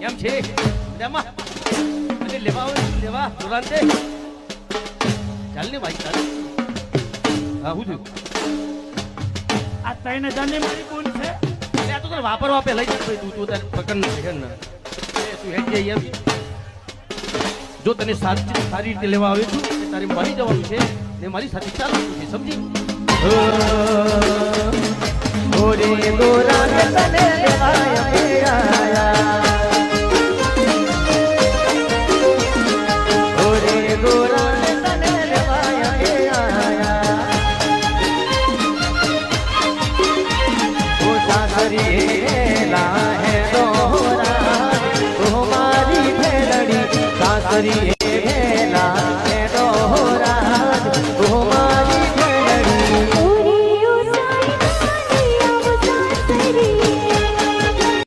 એમ છે તેમાં અને લેવા આવે લેવા દોરાન દે ચાલ ને ભાઈ ચાલ હા હું થયું આ 3000 ની મારી ભૂલ છે. આ તો તને વાપરવા પે લઈ જા ભાઈ તું તારે પકડ ન છે ને તું હેડ જઈ એમ જો તને સારી રીતે લેવા આવે છું તારે મારી જવાનું છે ને મારી સાથે ચાલવાનું છે સમજી ઓરે ગોરા ને તને લેવાય મે આયા ઓરે ગોરા ને તને લેવાય મે આયા ઓ સાસરી લા હે દોરા ઓ મારી ભેરડી સાસરી